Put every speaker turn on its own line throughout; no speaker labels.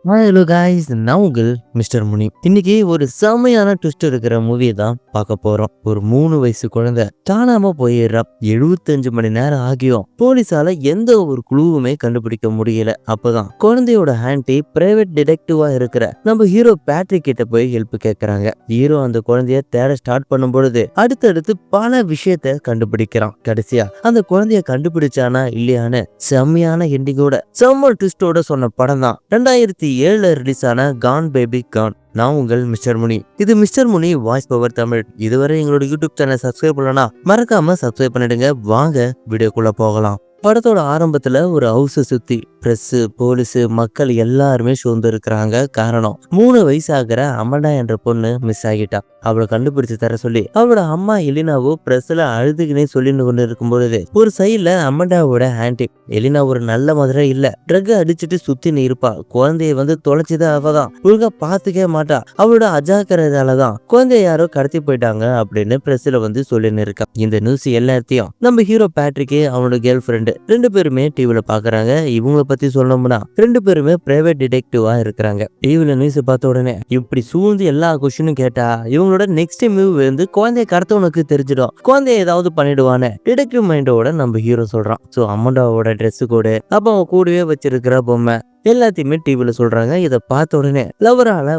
Hello guys, நான் உங்கள் mister முனி. இன்னைக்கு ஒரு செமையான ட்விஸ்ட் இருக்கிற மூவியை தான் பார்க்க போறோம். ஒரு 3 வயசு குழந்தை காணாம போயிடுறா. 75 மணி நேரம் ஆகியும் போலீஸால எந்த ஒரு குழுவுமே கண்டுபிடிக்க முடியல. அப்பதான் குழந்தையோட ஆன்டி பிரைவேட் டிடெக்டிவா இருக்கிற நம்ம ஹீரோ பேட்ரிக் கிட்ட போய் ஹெல்ப் கேட்கறாங்க. ஹீரோ அந்த குழந்தைய தேட ஸ்டார்ட் பண்ணும் பொழுது அடுத்தடுத்து பல விஷயத்த கண்டுபிடிக்கிறான். கடைசியா அந்த குழந்தைய கண்டுபிடிச்சானா இல்லையான்னு செம்மையான எண்டிங்கோட செம்ம ட்விஸ்டோட சொன்ன படம் தான் 2007 ரிலீஸ் ஆன கான் பேபி கான். நான் உங்கள் மிஸ்டர் முனி. இது மிஸ்டர் முனி வாய்ஸ் பவர் தமிழ். இதுவரை எங்களோட யூடியூப் சேனல் சப்ஸ்கிரைப் பண்ணலனா மறக்காம சப்ஸ்கிரைப் பண்ணிடுங்க. வாங்க வீடியோக்குள்ள போகலாம். படத்தோட ஆரம்பத்துல ஒரு ஹவுஸ் சுத்தி பிரஸ், போலீஸ், மக்கள் எல்லாருமே சூழ்ந்து இருக்கிறாங்க. காரணம் 3 வயசு ஆகிற அமண்டா என்ற பொண்ணு மிஸ் ஆகிட்டா. அவளை கண்டுபிடிச்சு தர சொல்லி அவளோட அம்மா எலினாவோ பிரஸ்ல அழுதுகினே சொல்லிட்டு கொண்டு இருக்கும் பொழுது ஒரு சைட்ல அமண்டாவோட ஆன்டி எலினா ஒரு நல்ல மாதிரி இல்ல, ட்ரக் அடிச்சுட்டு சுத்தின்னு இருப்பா. குழந்தைய தொலைச்சுதான் அவதான் ஒழுங்கா பாத்துக்கவே மாட்டா. அவளோட அஜாக்கிரதாலதான் குழந்தைய யாரோ கடத்தி போயிட்டாங்க அப்படின்னு பிரஸ்ல சொல்லின்னு இருக்கா. இந்த நியூஸ் எல்லாத்தையும் நம்ம ஹீரோ பேட்ரிக்கு அவனோட கேர்ள் ஃப்ரெண்டு 2 பேருமே டிவில பாக்குறாங்க. இவங்களை பத்தி சொல்லணும்னா 2 பேருமே பிரைவேட் டிடெக்டிவா இருக்கிறாங்க. டிவில நியூஸ் பார்த்த உடனே இப்படி சூழ்ந்து எல்லா கொஸ்டினும் கேட்டா இவங்களோட நெக்ஸ்ட் மூவ் குழந்தைய கடத்தவனுக்கு தெரிஞ்சிடும், குழந்தைய ஏதாவது பண்ணிடுவானே டிடெக்டிவ் மைண்டோட நம்ம ஹீரோ சொல்றான். சோ அமண்டாவோட ட்ரெஸ் கோடு, அப்ப அவன் கூடவே வச்சிருக்கிற பொம்மை எல்லாத்தையுமே டிவில சொல்றாங்க. இதை பார்த்த உடனே லவரால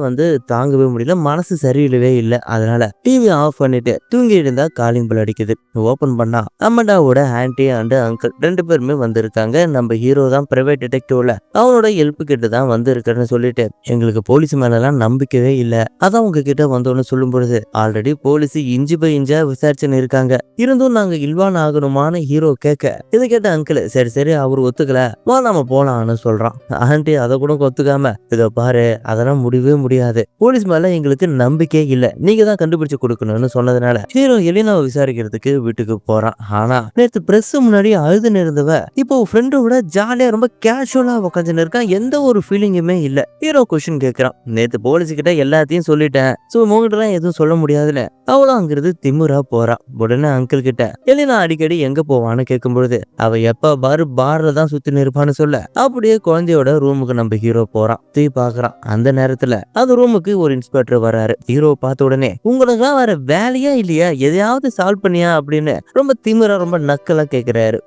தாங்கவே முடியல, மனசு சரியில்லவே இல்லை. அதனால டிவி ஆஃப் பண்ணிட்டு தூங்கி இருந்தா காலிங் பெல் அடிக்குது. ஓபன் பண்ணா அம்மண்டாவோட ஆன்டி அண்ட் அங்கிள் 2 பேருமே வந்திருக்காங்க. நம்ம ஹீரோ தான் பிரைவேட் டிடெக்டிவ்ல அவனோட ஹெல்ப் கிட்ட தான் வந்திருக்குன்னு சொல்லிட்டு எங்களுக்கு போலீஸ் மேலாம் நம்பிக்கையே இல்ல, அதான் உங்ககிட்ட வந்தோன்னு சொல்லும் பொழுது ஆல்ரெடி போலீஸ் இஞ்சி பை இஞ்சா விசாரிச்சுன்னு இருக்காங்க, இருந்தும் நாங்க இல்வான் ஆகணுமான்னு ஹீரோ கேட்க இதை கேட்ட அங்கிள் சரி சரி அவர் ஒத்துக்கல, வா நம்ம போலான்னு சொல்றான். ஆண்டி அதை கூட ஒத்துக்காம இதை பாரு அதெல்லாம் முடியவே முடியாது, போலீஸ் மேல எங்களுக்கு நம்பிக்கையே இல்ல, நீங்க தான் கண்டுபிடிச்சு கொடுக்கணும்னு சொன்னதுனால ஹீரோ எலினாவை விசாரிக்கிறதுக்கு வீட்டுக்கு போறான். ஆனா நேற்று பிரஸ் முன்னாடி அழுதுன்னு இருந்தவ இப்போ ஃப்ரெண்டோட ஜாலியா ரொம்ப கேஷுவலா உட்காந்துன்னு இருக்கான். எந்த ஒரு ஃபீலிங்குமே இல்ல. ஹீரோ கொஸ்டின் கேட்கிறான், நேற்று போலீஸ் கிட்ட எல்லாத்தையும் சொல்லிட்டேன், சோ உங்ககிட்ட எல்லாம் எதுவும் சொல்ல முடியாதுன்னு அவளும் அங்கிருந்து திமுறா போறா. உடனே அங்கிள் கிட்ட எலினா அடிக்கடி எங்க போவான்னு கேட்கும் பொழுது அவ எப்ப பாரு பார்ல தான் சுத்தி நிற்பான்னு சொல்ல அப்படியே குழந்தையோட ரூமுக்கு நம்ம ஹீரோ போறான். தீ பாக்குறான். அந்த நேரத்துல அந்த ரூமுக்கு ஒரு இன்ஸ்பெக்டர் வராரு. ஹீரோ பார்த்த உடனே உங்களுக்கு வேற வேலையா இல்லையா, எதையாவது சால்வ் பண்ணியா அப்படின்னு ரொம்ப திமிரா ரொம்ப நக்கலா கேக்குறாரு.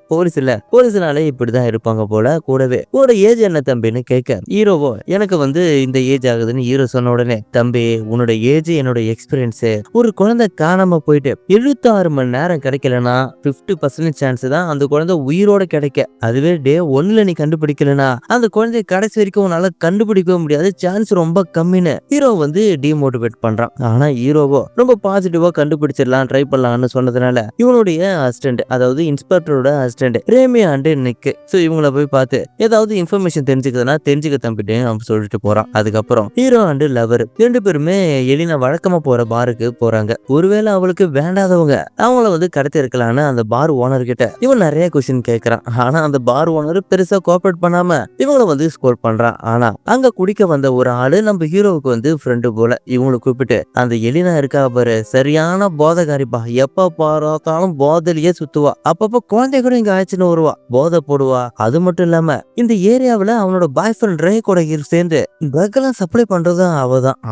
போலீஸ்னாலே இப்படிதான் இருப்பாங்க போல. கூடவே ஒரு ஏஜ் என்ன தம்பின்னு கேட்க ஹீரோவோ எனக்கு இந்த ஏஜ் ஆகுதுன்னு ஹீரோ சொன்ன உடனே தம்பி உன்னோட ஏஜ் என்னோட எக்ஸ்பீரியன்ஸ், ஒரு குழந்தை காணாம போயிட்டு 76 மணி நேரம் கிடைக்கலனா 50% சான்ஸ் தான் அந்த குழந்தை உயிரோட கிடைக்க, அதுவே டே 1ல நீ கண்டுபிடிக்கலனா அந்த குழந்தைய கடைசி வரைக்கும் உன்னால கண்டுபிடிக்கவே முடியாது, சான்ஸ் ரொம்ப கம்மின்னு ஹீரோ டிமோட்டிவேட் பண்றான். ஆனா ஹீரோவோ ரொம்ப பாசிட்டிவா கண்டுபிடிச்சிடலாம் ட்ரை பண்ணலாம்னு சொன்னதுனால இவனுடைய அசிஸ்டன்ட், அதாவது இன்ஸ்பெக்டரோட assistant Remy and Nick, so இவங்கள போய் பார்த்து ஏதாவது இன்ஃபர்மேஷன் தெரிஞ்சுக்கிறதுனா தெரிஞ்சுக்க தம்பிட்டு அவன் சொல்லிட்டு போறான். அதுக்கப்புறம் ஹீரோ அண்ட் லவர் 2 பேருமே எலினா வழக்கமா போற பாருக்கு போறாங்க. ஒருவேளை அவளுக்கு வேண்டாதவங்க அவங்கள கடத்தி இருக்கலாம்னு அந்த பார் ஓனர் கிட்ட இவன் நிறைய கொஸ்டின் கேட்கறான். ஆனா அந்த பார் ஓனர் பெருசா கோஆபரேட் பண்ணாம இவங்களை ஸ்கோர் பண்றான். ஆனா அங்க குடிக்க வந்த ஒரு ஆளு நம்ம ஹீரோவுக்கு ஃப்ரெண்டு போல. இவங்களை கூப்பிட்டு அந்த எலினா இருக்கா பாரு, சரியான போதைக்காரிப்பா, எப்ப பார்த்தாலும் போதையிலேயே சுத்துவா, அப்பப்ப குழந்தை கூட இங்க ஆயிடுச்சுன்னு வருவா, போதை போடுவா. அது மட்டும் இல்லாம இந்த ஏரியாவில அவனோட பாய் ஃப்ரெண்ட் ரே கூட சேர்ந்து ட்ரக் எல்லாம் சப்ளை பண்றதும்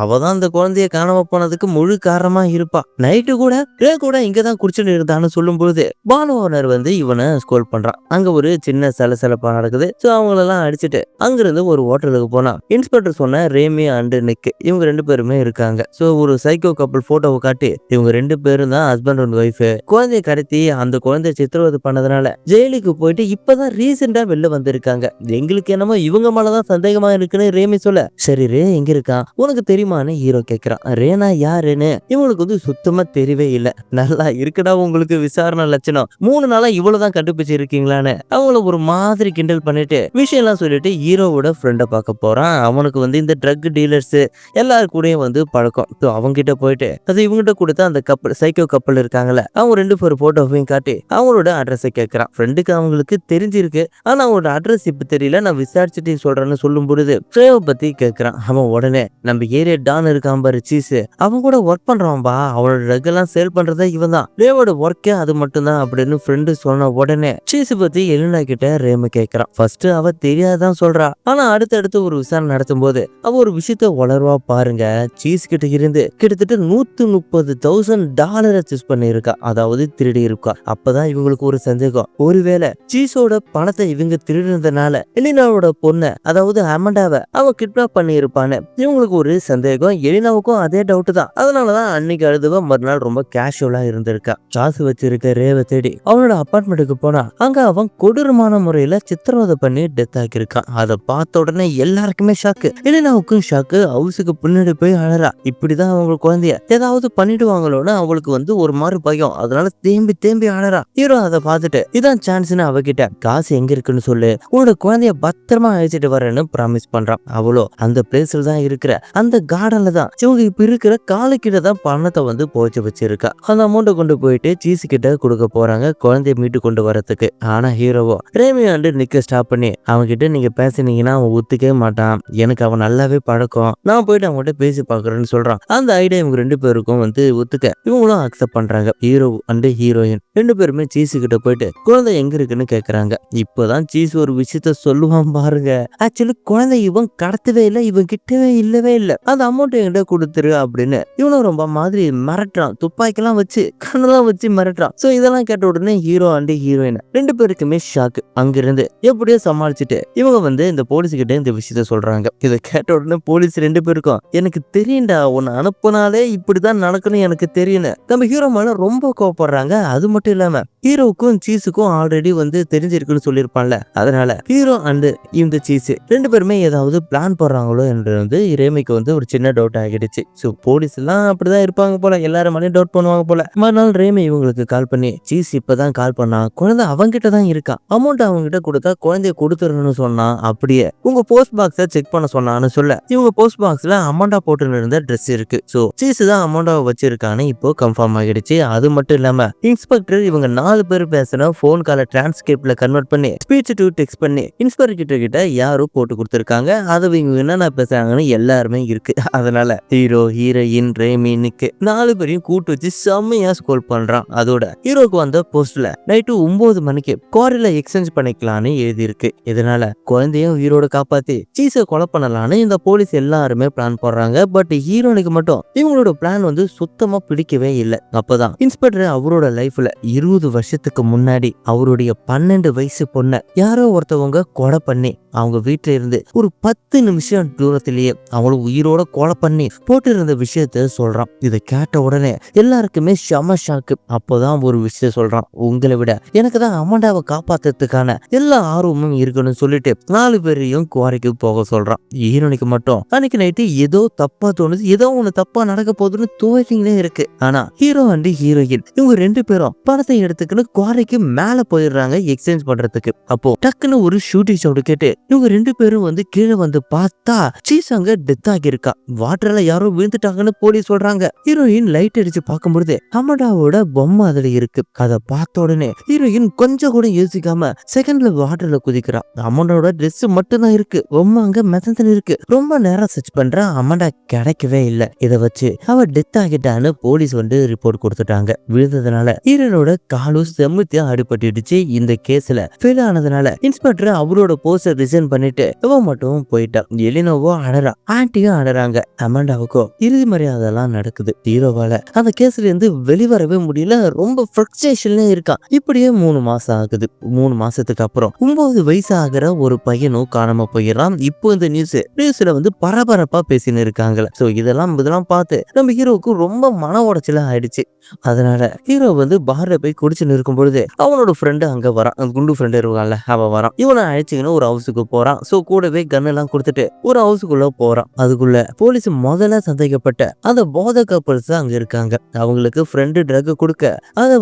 அவதான் இந்த குழந்தைய காணாம போனதுக்கு முழு காரணமா இருப்பா. நைட்டு கூட ரே கூட இங்கதான் குடிச்சுட்டு இருந்தான்னு சொல்லும் பொழுது பால் ஓனர் இவனை ஸ்கோர் பண்றான். அங்க ஒரு சின்ன சலசலப்பா நடக்குது. சோ அவங்களெல்லாம் அடிச்சுட்டு அங்கிருந்து ஒரு ஹோட்டலுக்கு போனா இன்ஸ்பெக்டர் சொன்ன ரேமி அண்ட் நிக் இவங்க 2 பேருமே இருக்காங்க. சோ ஒரு சைக்கோ கப்பல் போட்டோவை காட்டி இவங்க 2 பேரும் தான் ஹஸ்பண்ட் அண்ட் ஒய்ஃப், குழந்தைய கடத்தி அந்த குழந்தைய சித்திரவதை பண்ணதுனால ஜெயிலுக்கு போயிட்டு இப்பதான் ரீசெண்டா வெளில வந்திருக்காங்க. எங்களுக்கு என்னமோ இவங்க மேலதான் சந்தேகமா இருக்குன்னு ரேமி சொல்ல சரி ரே எங்க இருக்கான் உனக்கு தெரியுமான்னு ஹீரோ கேக்குறான். ரேனா யாருன்னு இவங்களுக்கு சுத்தமா தெரியவே இல்ல. நல்லா இருக்குடா உங்களுக்கு விசாரணை லட்சணம், 3 நாளா இவ்வளவுதான் கண்டுபிடிச்சு இருக்கீங்களான்னு அவங்கள ஒரு மாதிரி கிண்டல் பண்ணிட்டு விஷயம் எல்லாம் சொல்லிட்டு ஹீரோவோட ஃப்ரெண்டை பார்க்க போறான். அவனுக்கு இந்த ட்ரக் டீலர்ஸ் எல்லாரு கூடயும் பழக்கம். அவங்க கிட்ட போயிட்டு அது இவங்கிட்ட கொடுத்த அந்த கப்பல் சைக்கோ கப்பல் இருக்காங்கல்ல அவங்க 2 பேர் போட்டோவையும் காட்டி அவங்களோட அட்ரஸை கேட்கறான். ஃப்ரெண்டுக்கு அவங்களுக்கு தெரிஞ்சிருக்கு, ஆனா அவங்களோட அட்ரஸ் இப்ப தெரியல, நான் விசாரிச்சுட்டு சொல்றேன்னு சொல்லும் பொழுது ட்ரேவை பத்தி கேட்கறான். அவன் உடனே நம்ம ஏரியா டான் இருக்கான் பாரு சீஸ், அவன் கூட ஒர்க் பண்றான்பா, அவனோட ட்ரக் எல்லாம் சேல் பண்றதே இவன் தான், ரேவோட ஒர்க்கே அது மட்டும் தான் அப்படின்னு ஃப்ரெண்டு சொன்ன உடனே சீஸ் பத்தி எலினா கிட்ட ரேம கேட்கறான். ஃபர்ஸ்ட் அவ தெரியாதான் சொல்றா, ஆனா அடுத்தடுத்து ஒரு விசாரணை நடத்தும் போது அவ ஒரு விஷயத்த உளர்வா பாருங்க. சீஸ் கிட்ட இருந்து கிட்டத்தட்ட $130,000 சூஸ் பண்ணி இருக்கா, அதாவது திருடி இருக்கா. அப்பதான் இவங்களுக்கு ஒரு சந்தேகம், ஒருவேளை சீஸோட பணத்தை இவங்க திருடினதுனால எலினாவோட பொண்ணு அதாவது அமண்டாவை அவ கிட்னாப் பண்ணி இருப்பான்னு இவங்களுக்கு ஒரு சந்தேகம். எலினாவுக்கும் அதே டவுட் தான். அதனாலதான் அன்னைக்கு அழுதுவ மறுநாள் ரொம்ப கேஷுவலா இருந்திருக்கா. காசு வச்சிருக்க ரேவை தேடி அவனோட அபார்ட்மெண்ட்டுக்கு போனா அங்க அவன் கொடூரமான முறையில சித்திரவதை பண்ணி டெத் ஆக்கியிருக்கான். அதை பார்த்த உடனே எல்லாருக்குமே ஷாக்கு, எலினாவுக்கும் ஷாக்கு. ஹவுஸுக்கு பின்னாடி போய் அழறா. இப்படிதான் அவங்க குழந்தைய ஏதாவது பண்ணிடுவாங்களோன்னு அவளுக்கு ஒரு மாதிரி பயம். அதனால தேம்பி தேம்பி அழறா. ஹீரோ அதை பார்த்துட்டு இதான் சான்ஸ்னு அவகிட்ட காசு எங்க இருக்குன்னு சொல்லு, உன்னோட குழந்தைய பத்திரமா அழைச்சிட்டு வரேன்னு ப்ராமிஸ் பண்றான். அவளோ அந்த பிளேஸ்ல தான் இருக்கிற அந்த கார்டன்ல தான் இவங்க இப்ப இருக்கிற காலுக்கிட்ட தான் பணத்தை போச்சு வச்சிருக்கா. அந்த அமௌண்ட்டை கொண்டு போயிட்டு சீஸ் கிட்ட கொடுக்க போறாங்க குழந்தைய மீட்டு கொண்டு வரதுக்கு. ஆனா ஹீரோவோ ரேமி ஆண்டு நிக்க ஸ்டாப் பண்ணி அவன்கிட்ட நீங்க பேசினீங்கன்னா அவன் ஒத்துக்கவே மாட்டான், எனக்கு அவன் நல்லாவே பழக்கம், நான் போயிட்டு அவன்கிட்ட பேசி பாக்குறேன்னு சொல்றான். அந்த ஐடியா இவங்க 2 பேருக்கும் ஒத்துக்க இவங்களும் அக்செப்ட் பண்றாங்க. ஹீரோ அண்ட் ஹீரோயின் 2 பேருமே சீஸ் கிட்ட போயிட்டு குழந்தை எங்க இருக்குன்னு கேக்குறாங்க. இப்பதான் சீஸ் ஒரு விஷயத்த சொல்லுவான் பாருங்க. ஆக்சுவலி குழந்தை இவன் கடத்தவே இல்லை, இவன் கிட்டவே இல்லவே இல்லை, அந்த அமௌண்ட் என்கிட்ட கொடுத்துரு அப்படின்னு இவனும் ரொம்ப மாதிரி மிரட்டுறான். துப்பாக்கிலாம் வச்சு கண்ணெல்லாம் வச்சு மிரட்டுறான். சோ இதெல்லாம் கேட்ட உடனே ஹீரோ அண்ட் ஹீரோயின் 2 பேருக்குமே ஷாக்கு. அங்கிருந்து எப்படியோ சமாளிச்சுட்டு இவங்க இந்த போலீஸ் கிட்ட இந்த விஷயத்த சொல்றாங்க. இதை கேட்ட உடனே போலீஸ் 2 பேருக்கும் எனக்கு தெரியும்டா, உன்னை அனுப்புனாலே இப்படிதான் நடக்கணும் எனக்கு தெரியும். நம்ம ஹீரோ மேல ரொம்ப கோவப்படுறாங்க. அது மட்டும் இல்லாம ஹீரோவுக்கும் சீஸுக்கும் ஆல்ரெடி தெரிஞ்சிருக்குன்னு சொல்லியிருப்பான்ல, அதனால ஹீரோ அண்ட் இந்த சீஸ் 2 பேருமே ஏதாவது பிளான் போடுறாங்களோ என்று ரேமிக்கு ஒரு சின்ன டவுட் ஆகிடுச்சு. சோ போலீஸ் எல்லாம் அப்படிதான் இருப்பாங்க போல, எல்லாரும் மேலே டவுட் பண்ணுவாங்க போல. மறுநாள் ரேமி இவங்களுக்கு கால் பண்ணி சீஸ் இப்பதான் கால் பண்ணா, குழந்தை அவங்கிட்ட தான் இருக்கா, அமௌண்ட் அவங்கிட்ட கொடுத்தா குழந்தைய கொடுத்துருன்னு சொன்னா, அப்படியே உங்க போஸ்ட் பாக்ஸ செக் பண்ண சொன்னான்னு சொல்ல இவங்க போஸ்ட் பாக்ஸ்ல அமௌண்டா போட்டு இருந்த ட்ரெஸ் இருக்கு. சோ சீஸ் தான் அமௌண்டாவை வச்சிருக்கான்னு இப்போ கன்ஃபார்ம் ஆகிடுச்சு. அது மட்டும் இல்லாம இன்ஸ்பெக்டர் இவங்க 4 பேர் பேசுன போன் கால டிரான்ஸ்கிரிப்ட்ல கன்வெர்ட் பண்ணி ஸ்பீச் டு டெக்ஸ்ட் பண்ணி இன்ஸ்பெக்டர் கிட்ட யாரோ போட்டு கொடுத்திருக்காங்க. அது இவங்க என்னென்ன பேசுறாங்கன்னு எல்லாருமே இருக்கு. அதனால ஹீரோ ஹீரோயின் ரேமி நிக்கு 4 பேரையும் கூட்டு வச்சு செம்மையா ஸ்கோல் பண்றான். அதோட ஹீரோக்கு வந்த போஸ்ட்ல நைட்டு 9 மணிக்கு குவாரில எக்ஸ்சேஞ்ச் பண்ணிக்கலான்னு எழுதி இருக்கு. இதனால குழந்தையும் ஹீரோட காப்பாத்தி சீஸை கொலை பண்ணலான்னு இந்த போலீஸ் எல்லாருமே பிளான் போடுறாங்க. பட் ஹீரோனுக்கு மட்டும் இவங்களோட பிளான் சுத்தமா பிடிக்கவே இல்லை. அப்பதான் இன்ஸ்பெக்டர் அவரோட லைஃப்ல 20 வருஷத்துக்கு முன்னாடி அவருடைய 12 வயசு பொண்ண யாரோ ஒருத்தவங்க கொலை பண்ணி அவங்க வீட்டுல இருந்து ஒரு 10 நிமிஷம் தூரத்திலேயே அவளும் உயிரோட கொலை பண்ணி போட்டு இருந்த விஷயத்த சொல்றான். இதை கேட்ட உடனே எல்லாருக்குமே செம ஷாக்கு. அப்போதான் ஒரு விஷயத்த சொல்றான், உங்களை விட எனக்கு தான் அமண்டாவை காப்பாத்துறதுக்கான எல்லா ஆர்வமும் இருக்குன்னு சொல்லிட்டு 4 பேரையும் குவாரிக்கு போக சொல்றான். ஹீரோனுக்கு மட்டும் அன்னைக்கு நைட்டு ஏதோ தப்பா தோணுது, ஏதோ ஒண்ணு தப்பா நடக்க போகுதுன்னு தோழிங்களே இருக்கு. ஆனா ஹீரோ அண்ட் ஹீரோயின் இவங்க 2 பேரும் பணத்தை எடுத்துக்கின்னு குவாரிக்கு மேல போயிடுறாங்க எக்ஸ்சேஞ்ச் பண்றதுக்கு. அப்போ டக்குன்னு ஒரு ஷூட்டிங் சவுண்ட் கேட்டு இவங்க 2 பேரும் கீழே பார்த்தா சீஸ் அங்க டெத் ஆகியிருக்கா. வாட்டர்ல யாரோ விழுந்துட்டாங்கன்னு போலீஸ் சொல்றாங்க. ஹீரோயின் லைட் அடிச்சு பார்க்கும்போது அமடாவோட பொம்மை அதுல இருக்கு. அதை பார்த்த உடனே ஹீரோயின் கொஞ்சம் கூட யோசிக்காம செகண்ட்ல வாட்டர்ல குதிக்கிறா. அமடாவோட ட்ரெஸ் மட்டும் தான் இருக்கு, பொம்மை அங்க மெதந்து இருக்கு. ரொம்ப நேரம் சர்ச் பண்ற அமடா கிடைக்கவே இல்லை. இதை வச்சு அவ டெத் ஆகிட்டான்னு போலீஸ் ரிப்போர்ட் கொடுத்துட்டாங்க. விழுந்ததுனால ஹீரோனோட காலும் செம்முத்தியா அடிபட்டுடுச்சு. இந்த கேஸ்ல ஃபெயில் ஆனதுனால இன்ஸ்பெக்டர் அவரோட போஸ்டர் ரிசைன் பண்ணிட்டு இவன் மட்டும் போயிட்டா. எலினோவோ அழறா, ஆன்ட்டியும் அழறாங்க. அமண்டாவுக்கோ இறுதி மரியாதை எல்லாம் நடக்குது. ஹீரோவால அந்த கேஸ்ல இருந்து வெளிவரவே முடியல, ரொம்ப ஃப்ரஸ்ட்ரேஷன்ல இருக்கான். இப்படியே 3 மாசம் ஆகுது. 3 மாசத்துக்கு அப்புறம் 9 வயசு ஆகிற ஒரு பையனும் காணாம போயிடறான். இப்போ இந்த நியூஸ்ல பரபரப்பா பேசின்னு இருக்காங்க. சோ இதெல்லாம் பார்த்து நம்ம ஹீரோவுக்கு ரொம்ப மன உடைச்சல ஆயிடுச்சு. அதனால ஹீரோ பார்ல போய் குடிச்சுன்னு இருக்கும் பொழுது அவனோட ஃப்ரெண்டு அங்க வரான். அந்த குண்டு ஃப்ரெண்டு இருக்கான்ல, அவன் வரான். இவனை அழைச்சிங்கன்னு ஒரு ஹவுஸுக்கு போறான். சோ கூடவே கன் எல்லாம் கொடுத்துட்டு ஒரு ஹவுஸுக்குள்ள போறான். அதுக்குள்ள போலீஸ் முதல்ல சந்தேகப்பட்ட அந்த போத கப்பல்ஸ் அங்க இருக்காங்க. அவங்களுக்கு ஃப்ரெண்டு ட்ரக் கொடுக்க அதை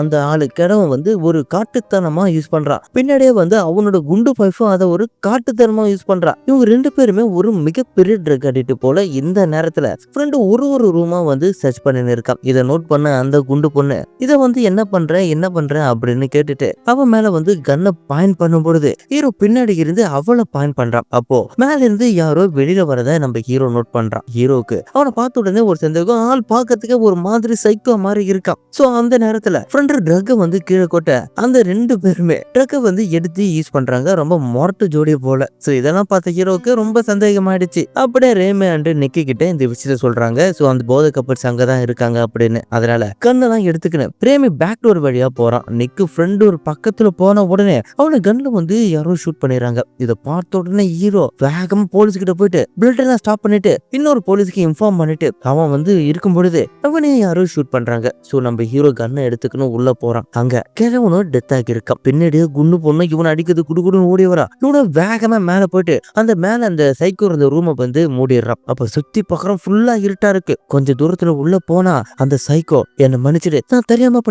அந்த ஆளு கிழவன் ஒரு காட்டுத்தனமா யூஸ் பண்றான். பின்னாடியே அவனோட குண்டு பைஃபும் அதை ஒரு காட்டுத்தனமா யூஸ் பண்றான். இவங்க 2 பேருமே ஒரு மிகப்பெரிய ட்ரக் அடிக்ட் போல இந்த நேரத்துல ஃப்ரெண்டு ஒரு ரூமா சர்ச் பண்ணி இருக்கான். இதை நோட் பண்ண அந்த குண்டு பொண்ணு இதை என்ன பண்ற அப்படின்னு கேட்டுட்டு அவன் மேல கன்னை பாயிண்ட் பண்ணும் பொழுது ஹீரோ பின்னாடி இருந்து அவளை பாயிண்ட் பண்றான். அப்போ மேல இருந்து யாரோ வெளியில வரத நம்ம ஹீரோ நோட் பண்றான். ஹீரோக்கு அவனை பார்த்த உடனே ஒரு சந்தேகம், ஆள் பார்க்கறதுக்கு ஒரு மாதிரி சைக்கோ மாதிரி இருக்கான். சோ அந்த நேரத்துல ஃப்ரெண்ட் ட்ரக் கீழே கொட்ட அந்த 2 பேருமே ட்ரக்கை எடுத்து யூஸ் பண்றாங்க. ரொம்ப மொரட்டு ஜோடி ஜோடி போல. சோ இதெல்லாம் பார்த்த ஹீரோக்கு ரொம்ப சந்தேகமாயிடுச்சு. அப்படியே ரேமி அண்ட் நிக்கி கிட்ட இந்த விஷயத்த சொல்றாங்க. சோ அந்த போதை கப்பல்ஸ் அங்கதான் இருக்காங்க அப்படின்னு. அதனால கண்ணெல்லாம் எடுத்துக்கின்னு ரேமி பேக் டோர் வழியா போறான். நிக்கு ஃப்ரெண்ட் ஒரு பக்கத்துல போன உடனே அவனை கன்ல வந்து யாரோ ஷூட் பண்ணிடுறாங்க. இதை பார்த்த உடனே ஹீரோ வேகமா போலீஸ் கிட்ட போயிட்டு பிளட் எல்லாம் ஸ்டாப் பண்ணிட்டு இன்னொரு போலீஸ்க்கு இன்ஃபார்ம் பண்ணிட்டு அவன் வந்து இருக்கும் பொழுது அவனே யாரோ ஷூட் பண்றாங்க. சோ நம்ம ஹீரோ கன்னை எடுத்துக்கணும் உள்ள போறான். அங்க கிழவனும் டெத் ஆகி இருக்கான். பின்னாடியே குண்டு பொண்ணு இவனை அடிக்கிறது குடுகுடுன்னு ஓடி வரா. இவனை வேகமா மேல போயிட்டு அந்த சைக்கோ இருந்த ரூமை வந்து மூடிடுறான். அப்ப சுத்தி பக்கம் ஃபுல்லா இருட்டா இருக்கு. கொஞ்சம் தூரத்துல உள்ள போனா அந்த சைக்கோ என்ன மன்னிச்சிடு, நான் தெரியாம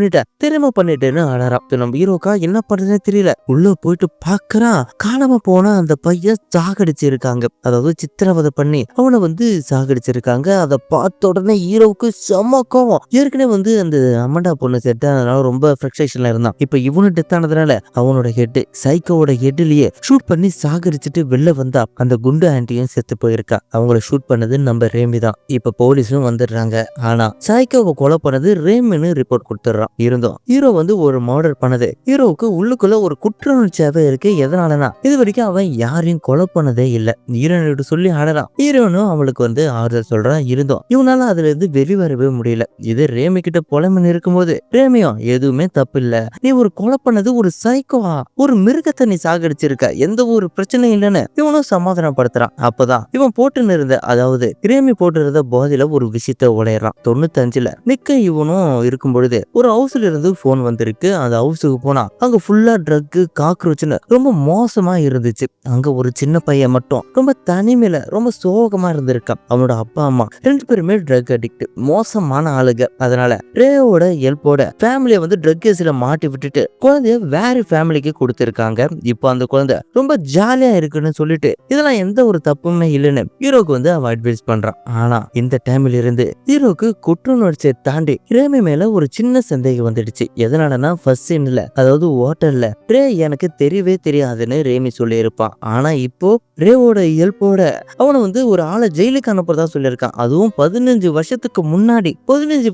பண்ணிட்டேன்னு அழறான். நம்ம ஹீரோக்கா என்ன பண்றதுன்னு தெரியல. உள்ள போயிட்டு பாக்குறான், காணாம போனா அந்த பையன் சாகடிச்சு இருக்காங்க. அதாவது சித்திரவதை பண்ணி அவனை வந்து சாகடிச்சிருக்காங்க. அதை பார்த்த உடனே ஹீரோவுக்கு செம்ம கோவம். ஏற்கனவே வந்து அந்த அமண்டா பொண்ணு செட் ஆனதுனால ரொம்ப ஃப்ரஸ்ட்ரேஷன்ல இருந்தான். இப்ப இவனு டெத் ஆனதுனால அவனோட ஹெட் சைக்கோவோட ஹெட்லயே ஷூட் பண்ணி சாகடிச்சுட்டு வெளில வந்தா அந்த குண்டு ஆண்டியும் செத்து போயிருக்கா. அவங்கள ஷூட் பண்ணது நம்ம ரேமி தான். இப்ப போலீஸும் வந்துடுறாங்க. ஆனா சைக்கோவை கொலை பண்ணது ரேமின்னு ரிப்போர்ட் கொடுத்துடுறான். இருந்தோம் ஹீரோ வந்து ஒரு மர்டர் பண்ணது ஹீரோவுக்கு உள்ளுக்குள்ள ஒரு குற்ற உணர்ச்சியாவே இருக்கு. எதனாலனா இது வரைக்கும் அவன் யாரையும் கொலை பண்ணதே இல்ல. ஹீரோனிட்டு சொல்லி ஆடறான். ஹீரோனும் அவளுக்கு வந்து ஆறுதல் சொல்றான். இருந்தோம் இவனால அதுல இருந்து வெளிவரவே முடியல. இது ரேமி கிட்ட புலமன் இருக்கும்போது ரேமியும் எதுவுமே தப்பு இல்ல, நீ ஒரு கொலை பண்ணது ஒரு சைக்கோவா, ஒரு மிருகத்தை நீ சாகடிச்சிருக்க, எந்த ஒரு பிரச்சனையும் இல்லைன்னு இவனும் சமாதானப்படுத்துறான். அப்பதான் இவன் போட்டுன்னு இருந்த அதாவது ரேமி போட்டுருந்த போதையில ஒரு விஷயத்த உடையறான். 95ல நிக்க இவனும் இருக்கும் பொழுது ஒரு ஹவுஸ்ல இருந்து போன் வந்திருக்கு. அந்த ஹவுஸுக்கு போனா அங்க ஃபுல்லா ட்ரக் காக்ரோச்னு ரொம்ப மோசமா இருந்துச்சு. அங்க ஒரு சின்ன பையன் மட்டும் ரொம்ப தனிமையில ரொம்ப சோகமா இருந்திருக்கான். அவனோட அப்பா அம்மா 2 பேருமே ட்ரக் அடிக்ட், மோசமான ஆளுங்க. அதனால ரேவோட ஹெல்ப்போட ஃபேமிலியை வந்து ட்ரக் கேஸ்ல மாட்டி விட்டுட்டு குழந்தைய வேற ஃபேமிலிக்கு கொடுத்திருக்காங்க. இப்போ அந்த குழந்தை ரொம்ப ஜாலியா இருக்குன்னு சொல்லிட்டு இதெல்லாம் எந்த ஒரு தப்புமே இல்லைன்னு ஹீரோக்கு வந்து அவன் அட்வைஸ் பண்றான். ஆனா இந்த டைம்ல இருந்து ஹீரோக்கு குற்றுணர்ச்சியை தாண்டி ரேமி மேல ஒரு சின்ன சந்தேகம் வந்துடுச்சு. எதனாலனா ஃபர்ஸ்ட் சீன்ல அதாவது ஹோட்டல்ல ரே எனக்கு தெரியவே தெரியாதுன்னு ரேமி சொல்லி இருப்பான். ஆனா இப்போ ரேவோட ஹெல்ப்போட அவனை வந்து ஒரு ஆளை ஜெயிலுக்கு அனுப்புறதா சொல்லியிருக்கான். அதுவும் 15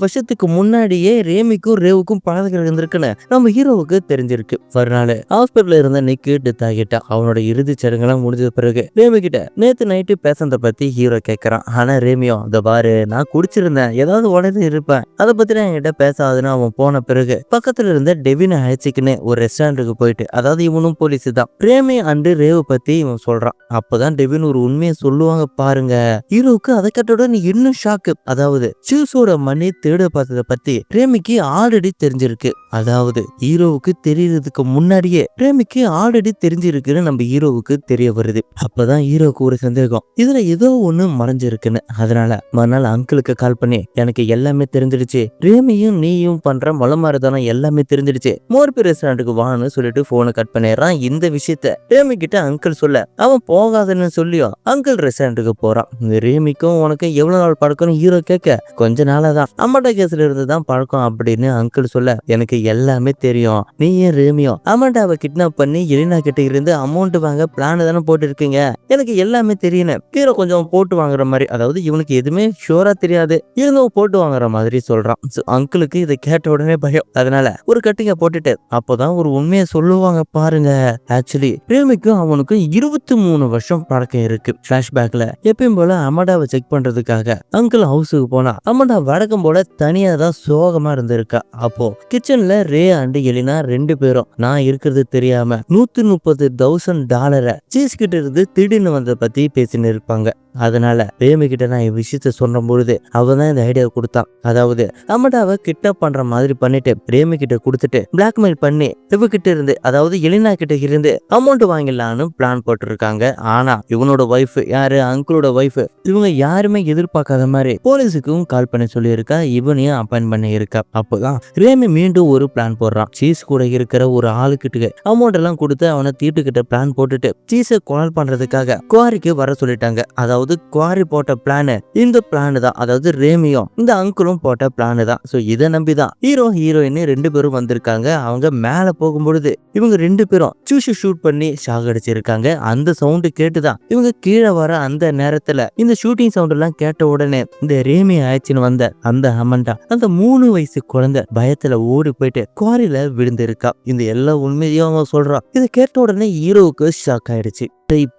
வருஷத்துக்கு முன்னாடியே ரேமிக்கும் ரேவுக்கும் பழக்கம் இருந்திருக்குன்னு நம்ம ஹீரோவுக்கு தெரிஞ்சிருக்கு. மறுநாள் ஹாஸ்பிட்டல்ல இருந்த நிக்கு டெத் ஆகிட்டான். அவனோட இறுதி சடங்கெல்லாம் முடிஞ்ச பிறகு ரேமி கிட்ட நேத்து நைட்டு பேசுறத பத்தி ஹீரோ கேட்கறான். ஆனா ரேமியும் இந்த பாரு நான் குடிச்சிருந்தேன், ஏதாவது உடனே இருப்பேன், அதை பத்தி நான் என்கிட்ட பேசாதுன்னு அவன் போன பிறகு பக்கத்துல இருந்த டெவினை அழைச்சிக்கின்னு ஒரு ரெஸ்டாரண்ட்டுக்கு போயிட்டு அதாவது இவனும் போலீஸ் தான் ரேமி அண்டு ரேவு பத்தி இவன் சொல்றான். அப்பதான் டெவின் ஒரு உண்மையை சொல்லுவாங்க பாருங்க. ஹீரோவுக்கு அதை கேட்டோட நீ இன்னும் ஷாக்கு. அதாவது சூஸோட மணி தேட பார்த்ததை பத்தி ரேமிக்கு ஆல்ரெடி தெரிஞ்சிருக்கு. அதாவது ஹீரோவுக்கு தெரியறதுக்கு முன்னாடியே ரேமிக்கு ஆல்ரெடி தெரிஞ்சிருக்குன்னு நம்ம ஹீரோவுக்கு தெரிய வருது. அப்பதான் ஹீரோவுக்கு ஒரு சந்தேகம், இதுல ஏதோ ஒண்ணு மறைஞ்சிருக்குன்னு. அதனால மறுநாள் அங்கிளுக்கு கால் பண்ணி எனக்கு எல்லாமே தெரிஞ்சிடுச்சு, ரேமியும் நீயும் பண்ற மலமாரதானம் எல்லாமே தெரிஞ்சிடுச்சு, மோர்பி ரெஸ்டாரண்ட்டுக்கு வான்னு சொல்லிட்டு போனை கட் பண்ணிடுறான். இந்த விஷயத்த ரேமி கிட்ட அங்கிள் சொல்ல அவன் போகாதுன்னு சொல்லியும் அங்கிள் ரெஸ்டாரண்ட்டுக்கு போறான். ரேமிக்கும் உனக்கு எவ்வளவு நாள் பழக்கம் ஹீரோ கேட்க கொஞ்ச நாளாதான், அம்மாட்டா கேஸ்ல இருந்து தான் பழக்கம் அப்படின்னு அங்கிள் சொல்ல எனக்கு எல்லாமே தெரியும், நீ ஏன் ரேமியும் அம்மாட்டாவை கிட்னாப் பண்ணி எலினா கிட்ட இருந்து அமௌண்ட் வாங்க பிளான் தானே போட்டு இருக்கீங்க, எனக்கு எல்லாமே தெரியும். ஹீரோ கொஞ்சம் போட்டு வாங்குற மாதிரி, அதாவது இவனுக்கு எதுவுமே ஷோரா தெரியாது இருந்தும் போட்டு வாங்குற மாதிரி சொல்றான். அங்கிளுக்கு இதை கேட்ட உடனே பயம். அதனால ஒரு கட்டிங்க போட்டுட்டு அப்போதான் ஒரு உண்மையை சொல்லுவாங்க பாருங்க. ஆக்சுவலி ரேமிக்கும் அவனுக்கும் 23 வருஷம் பழக்கம் இருக்கு. பிளாஷ்பேக்ல எப்பயும் போல அமடாவை செக் பண்றதுக்காக அங்கிள் ஹவுஸுக்கு போனா அமடா வழக்கம் போல தனியா தான் சோகமா இருந்திருக்கா. அப்போ கிச்சன்ல ரே அண்ட் எலினா 2 பேரும் நான் இருக்கிறது தெரியாம $130,000 சீஸ் கிட்ட இருந்து திடீர்னு வந்த பத்தி பேசின்னு இருப்பாங்க. அதனால ரேமி கிட்ட நான் இந்த விஷயத்த சொன்ன பொழுது அவன் தான் இந்த ஐடியா கொடுத்தான். அதாவது அமடாவை கிட்னாப் பண்ற மாதிரி பண்ணிட்டு ரேமி கிட்ட கொடுத்துட்டு பிளாக்மெயில் பண்ணி இவகிட்ட இருந்து அதாவது எலினா கிட்ட இருந்து அமௌண்ட் வாங்கிடலான்னு பிளான் போட்டிருக்காங்க. ஆனா இவனோட ஒய்ஃப் யாரு, அங்கிளோட ஒய்ஃப், இவங்க யாருமே எதிர்பார்க்காத மாதிரி போலீஸுக்கும் கால் பண்ணி சொல்லியிருக்கா. இவனையும் அப்பாயிண்ட் பண்ணி இருக்கா. அப்போதான் ரேமி மீண்டும் ஒரு பிளான் போடுறான். சீஸ் கூட இருக்கிற ஒரு ஆளுக்கிட்ட அமௌண்ட் எல்லாம் கொடுத்து அவனை தீட்டுக்கிட்ட பிளான் போட்டுட்டு சீஸை கொலை பண்றதுக்காக குவாரிக்கு வர சொல்லிட்டாங்க. அதாவது குவாரி போட்ட பிளான் இந்த பிளான் தான், அதாவது ரேமியும் இந்த அங்கிளும் போட்ட பிளான் தான். சோ இதை நம்பிதான் ஹீரோ ஹீரோயின் 2 பேரும் வந்திருக்காங்க. அவங்க மேல போகும்பொழுது இவங்க 2 பேரும் சூஷி ஷூட் பண்ணி சாகடிச்சிருக்காங்க. அந்த சவுண்டு கேட்டுதான் இவங்க கீழே வர அந்த நேரத்துல இந்த ஷூட்டிங் சவுண்ட் எல்லாம் கேட்ட உடனே இந்த ரேமி ஆயிடுச்சுன்னு வந்த அந்த அமண்டா அந்த 3 வயசு குழந்தை பயத்துல ஓடி போயிட்டு குவாரியில விழுந்திருக்கா. இந்த எல்லா உண்மையும் அவன் சொல்றான். இதை கேட்ட உடனே ஹீரோவுக்கு ஷாக் ஆயிடுச்சு.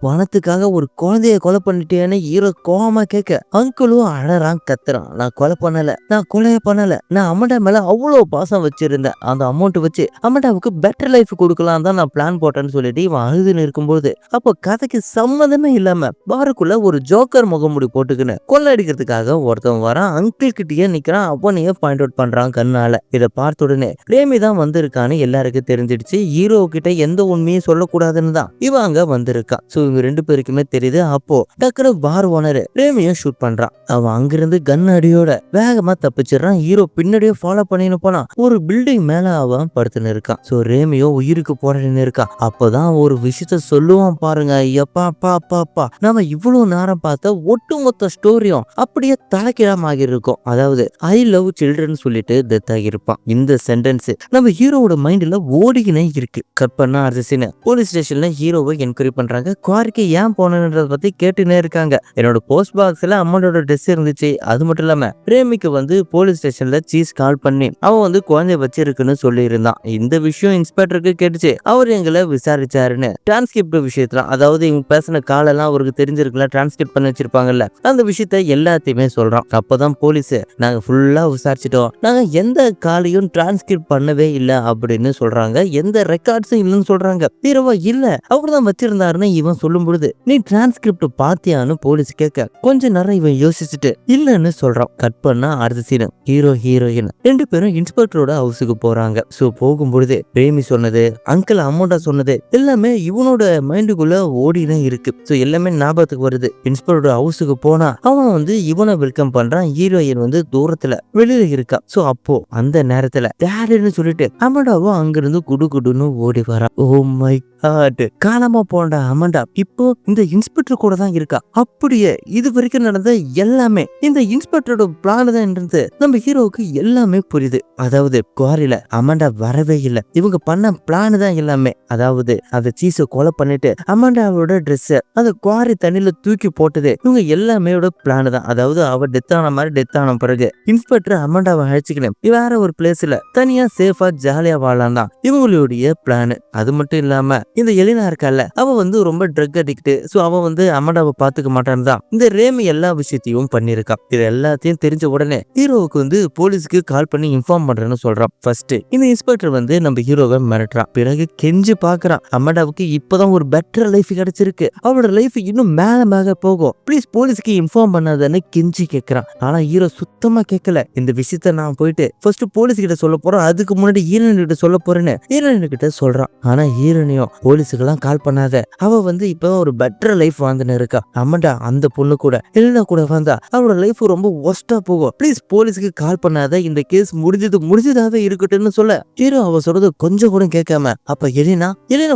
பணத்துக்காக ஒரு குழந்தைய கொலை பண்ணிட்டேன்னு ஹீரோ கோவமா கேட்க அங்கிளும் அழறான், கத்துறான். நான் கொலை பண்ணல, நான் கொலைய பண்ணல, நான் அமண்டா மேல அவ்வளவு பாசம் வச்சிருந்தேன். அந்த அமௌண்ட் வச்சு அமண்டாவுக்கு பெட்டர் லைஃப் கொடுக்கலாம் தான் நான் பிளான் போட்டேன்னு சொல்லிட்டு இவன் அழுதுன்னு இருக்கும்போது அப்போ கதைக்கு சம்மந்தமே இல்லாம பாருக்குள்ள ஒரு ஜோக்கர் முகமுடி போட்டுக்கின்னு கொள்ளை அடிக்கிறதுக்காக ஒருத்தன் வரான். அங்கிள் கிட்டயே நிக்கிறான். அவனையே பாயிண்ட் அவுட் பண்றான் கண்ணால. இதை பார்த்த உடனே பிரேமி தான் வந்திருக்கான்னு எல்லாருக்கும் தெரிஞ்சிடுச்சு. ஹீரோ கிட்ட எந்த உண்மையும் சொல்லக்கூடாதுன்னு தான் இவன் அங்க வந்திருக்கான். சோ இவங்க 2 பேருக்குமே தெரியுது. அப்போ டக்குனு பார் ஓனர் ரேமியும் ஷூட் பண்றான். அவன் அங்கிருந்து கன் அடியோட வேகமா தப்பிச்சிடறான். ஹீரோ பின்னாடியே ஃபாலோ பண்ணின்னு போனா ஒரு பில்டிங் மேல அவன் படுத்துன்னு இருக்கான். சோ ரேமியோ உயிருக்கு போராடின்னு இருக்கான். அப்பதான் ஒரு விஷயத்த சொல்லுவான் பாருங்க. எப்பா அப்பா அப்பா அப்பா நம்ம இவ்வளவு நேரம் பார்த்த ஒட்டுமொத்த ஸ்டோரியும் அப்படியே தலைக்கீழாம இருக்கும். அதாவது ஐ லவ் சில்ட்ரன் சொல்லிட்டு டெத் ஆகியிருப்பான். இந்த சென்டென்ஸ் நம்ம ஹீரோவோட மைண்ட்ல ஓடிக்கினே இருக்கு. கட் பண்ணா அடுத்த சீன் போலீஸ் ஸ்டேஷன்ல ஹீரோவை என்கொயரி பண்றாங்க. குவாரிக்கு ஏன் போனன்றத பத்தி கேட்டுனே இருக்காங்க. என்னோட போஸ்ட் பாக்ஸ்ல அம்மாவோட ட்ரெஸ் இருந்துச்சு. அது மட்டும் இல்லாம பிரேமிக்கு போலீஸ் ஸ்டேஷன்ல சீஸ் கால் பண்ணி அவன் குழந்தை வச்சிருக்குன்னு சொல்லி இருந்தான். இந்த விஷயம் இன்ஸ்பெக்டருக்கு கேட்டுச்சு. அவர் எங்களை விசாரிச்சாருன்னு டிரான்ஸ்கிரிப்ட் விஷயத்துல, அதாவது இவங்க பேசின காலெல்லாம் அவருக்கு தெரிஞ்சிருக்குல்ல, டிரான்ஸ்கிரிப்ட் பண்ணி வச்சிருப்பாங்கல்ல, அந்த விஷயத்த எல்லாத்தையுமே சொல்றான். அப்பதான் போலீஸ் நாங்க ஃபுல்லா விசாரிச்சிட்டோம், நாங்க எந்த காலையும் டிரான்ஸ்கிரிப்ட் பண்ணவே இல்லை அப்படின்னு சொல்றாங்க. எந்த ரெக்கார்ட்ஸும் இல்லைன்னு சொல்றாங்க. தீரவா இல்ல அவர்தான் வச்சிருந்தாருன்னு இவன் சொல்லும் பொழுது நீ டிரான்ஸ்கிரிப்ட் பாத்தியான்னு போலீஸ் கேட்க கொஞ்ச நேரம் இவன் யோசிச்சுட்டு இல்லன்னு சொல்றான். கட் பண்ணா அடுத்த சீன் ஹீரோ ஹீரோயின் 2 பேரும் இன்ஸ்பெக்டரோட ஹவுஸுக்கு போறாங்க. சோ போகும்பொழுது பிரேமி சொன்னது, அங்கிள் அமௌண்டா சொன்னது எல்லாமே இவனோட மைண்டுக்குள்ள ஓடினே இருக்கு. சோ எல்லாமே ஞாபகத்துக்கு வருது. இன்ஸ்பெக்டரோட ஹவுஸுக்கு போனா அவன் இவனை வெல்கம் பண்றான். ஹீரோயின் தூரத்துல வெளியில இருக்கா. சோ அப்போ அந்த நேரத்துல டேடுன்னு சொல்லிட்டு அமண்டாவும் அங்கிருந்து குடு குடுன்னு ஓடி வரா. ஓ மை காட், காணாம போன அமண்டா இப்போ இந்த இன்ஸ்பெக்டர் கூட தான் இருக்கா. அப்படியே இது வரைக்கும் நடந்த எல்லாமே இந்த இன்ஸ்பெக்டரோட பிளான் தான் இருந்து நம்ம ஹீரோவுக்கு எல்லாமே புரியுது. அதாவது குவாரில அமண்டா வரவே இல்லை, இவங்க பண்ண பிளான் தான் எல்லாமே. அதாவது அந்த சீஸ கொலை பண்ணிட்டு அமண்டாவோட ட்ரெஸ் அந்த குவாரி தண்ணியில தூக்கி போட்டது இவங்க எல்லாமே பிளான் தான். அதாவது அவ டெத் ஆன மாதிரி டெத் ஆன பிறகு இன்ஸ்பெக்டர் அமண்டாவை அழைச்சிக்கணும், வேற ஒரு பிளேஸ்ல தனியா சேஃபா ஜாலியா வாழலாம் தான் இவங்களுடைய பிளான். அது மட்டும் இல்லாம இந்த எலினா இருக்கால, அவ ரொம்ப ட்ரக் அடிக்ட். சோ அவ அமண்டாவை பாத்துக்க மாட்டான்னு தான் இந்த ரேமி எல்லா விஷயத்தையும் பண்ணிருக்கா. இது எல்லாத்தையும் தெரிஞ்ச உடனே ஹீரோவுக்கு போலீஸ்க்கு கால் பண்ணி இன்ஃபார்ம் பண்றேன்னு சொல்றான். ஃபர்ஸ்ட் இந்த இன்ஸ்பெக்டர் நம்ம ஹீரோவை மிரட்டுறான். பிறகு கெஞ்சி பாக்குறான், அமண்டாவுக்கு இப்பதான் ஒரு பெட்டர் லைஃப் கிடைச்சிருக்கு, அவளோட லைஃப் இன்னும் மேல மேல போகும், ப்ளீஸ் போலீஸ்க்கு இன்ஃபார்ம் பண்ணாதன்னு கெஞ்சி கேட்கிறான். ஆனா ஹீரோ சுத்தமா கேட்கல. இந்த விஷயத்த நான் போயிட்டு ஃபர்ஸ்ட் போலீஸ் கிட்ட சொல்ல போறேன், அதுக்கு முன்னாடி ஹீரோயின் கிட்ட சொல்ல போறேன்னு ஹீரோயின் கிட்ட சொல்றான். ஆனா ஹீரோனியும் போலீஸுக்கெல்லாம் கால் பண்ணாத, அவ இப்ப ஒரு பெட்டர் லைஃப் வாழ்ந்துன்னு இருக்கா. அமண்டா அந்த பொண்ணு கூட எலினா கூட வந்தா அவளோட லைஃப் ரொம்ப ஒஸ்டா போகும், ப்ளீஸ் போலீஸுக்கு கால் பண்ணாத, இந்த கேஸ் முடிஞ்சதாவே இருக்கட்டும்னு சொல்ல ஹீரோ அவ சொல்றது கொஞ்சம் கூட கேட்காம அப்ப எலினா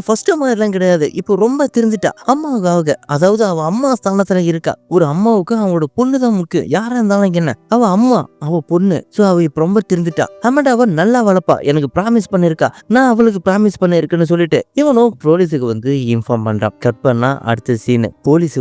ஃபர்ஸ்ட் மாதிரிலாம் கிடையாது, இப்போ ரொம்ப தெரிஞ்சிட்டா அம்மாவுக்காக. அதாவது அவ அம்மா ஸ்தானத்துல இருக்கா. ஒரு அம்மாவுக்கு அவளோட பொண்ணு தான் முக்கியம், யாரா இருந்தாலும் என்ன, அவ அம்மா அவ பொண்ணு. சோ அவ இப்ப ரொம்ப தெரிஞ்சிட்டா. அமண்டாவ நல்லா வளர்ப்பா, எனக்கு ப்ராமிஸ் பண்ணிருக்கா, நான் அவளுக்கு ப்ராமிஸ் பண்ணிருக்கேன்னு சொல்லிட்டு இவனும் போலீஸுக்கு இன்ஃபார்ம் பண்றான். கட் பண்ணா அடுத்த சீன் போலீஸ்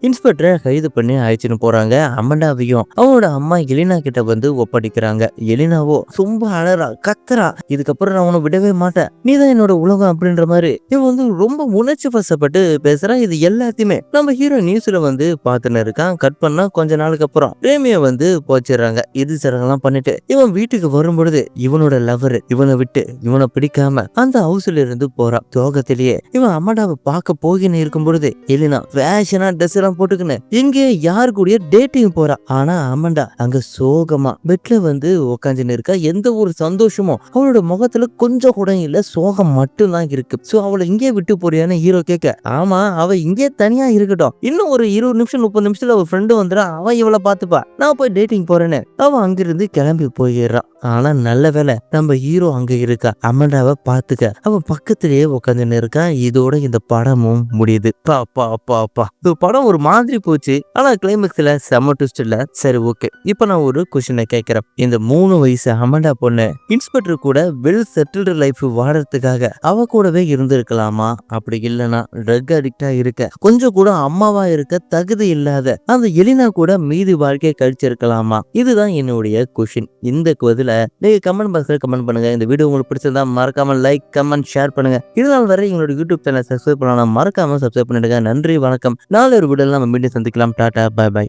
இன்ஸ்பெக்டரை கைது பண்ணி அழைச்சின்னு போறாங்க. அமண்டாவையும் அவனோட அம்மா எலினா கிட்ட ஒப்படைக்கிறாங்க. எலினாவோ ரொம்ப அழறா, கத்துறா, இதுக்கப்புறம் நான் உன்னை விடவே மாட்டேன், நீதான் என்னோட உலகம் அப்படின்ற மாதிரி இவன் ரொம்ப உணர்ச்சி வசப்பட்டு பேசுறான். இது எல்லாத்தையுமே நம்ம ஹீரோ நியூஸ்ல பாத்துன்னு இருக்கான். கட் பண்ணா கொஞ்ச நாளுக்கு அப்புறம் பிரேமிய போச்சிடுறாங்க. இது சடங்கெல்லாம் பண்ணிட்டு இவன் வீட்டுக்கு வரும்பொழுது இவனோட லவர் இவனை விட்டு இவனை பிடிக்காம அந்த ஹவுஸ்ல இருந்து போறான். துவக்கத்திலேயே இவன் அம்மாடாவை பார்க்க போகின்னு இருக்கும் பொழுது எலினா ஃபேஷனா ட்ரெஸ் எல்லாம் போட்டுக்கின்னு இங்கே யாரு கூடிய டேட்டிங் போறா. ஆனா அமண்டா அங்க சோகமா பெட்ல உக்காந்துன்னு இருக்கா. எந்த ஒரு சந்தோஷமும் அவளோட முகத்துல கொஞ்சம் கூட இல்ல, சோகம் மட்டும் தான் இருக்கு. சோ அவளை இங்கே விட்டு போறியான்னு ஹீரோ கேட்க, ஆமா அவ இங்கே தனியா இருக்கட்டும், இன்னும் ஒரு 20 நிமிஷம் 30 நிமிஷத்துல ஒரு ஃப்ரெண்டு வந்துடா, அவன் இவளை பாத்துப்பா, நான் போய் டேட்டிங் போறேன்னு அவன் அங்கிருந்து கிளம்பி போயிடுறான். ஆனா நல்ல வேலை நம்ம ஹீரோ அங்க இருக்கா. அமண்டாவை பாத்துக்க அவ பக்கத்திலேயே உட்காந்துன்னு இருக்கா. இதோட இந்த படமும் முடியுது. இந்த படம் ஒரு மாதிரி போச்சு. ஆனா கிளைமேக்ஸ்ல செம ட்விஸ்ட் இல்ல. சரி ஓகே, இப்ப நான் ஒரு கொஸ்டினை கேட்கிறேன். இந்த 3 வயசு அமண்டா பொண்ணு இன்ஸ்பெக்டர் கூட வெல் செட்டில்டு லைஃப் வாழறதுக்காக அவ கூடவே இருந்திருக்கலாமா? அப்படி இல்லைன்னா ட்ரக் அடிக்டா இருக்க கொஞ்சம் கூட அம்மாவா இருக்க தகுதி இல்லாத அந்த எலினா கூட மீதி வாழ்க்கையை கழிச்சிருக்கலாமா? இதுதான் என்னுடைய கொஸ்டின். இந்த பதில நீங்க கமெண்ட் பாக்ஸ்ல கமெண்ட் பண்ணுங்க. இந்த வீடியோ உங்களுக்கு பிடிச்சிருந்தா மறக்காம லைக், கமெண்ட், ஷேர் பண்ணுங்க. இதனால் வரை எங்களோட யூடியூப் சேனல் சேனலை சப்ஸ்கிரைப் பண்ணலாம், மறக்காம சப்ஸ்கிரைப் பண்ணிடுங்க. நன்றி, வணக்கம். நாளை ஒரு வீடியோல நம்ம மீண்டும் சந்திக்கலாம். டாடா, பை பை.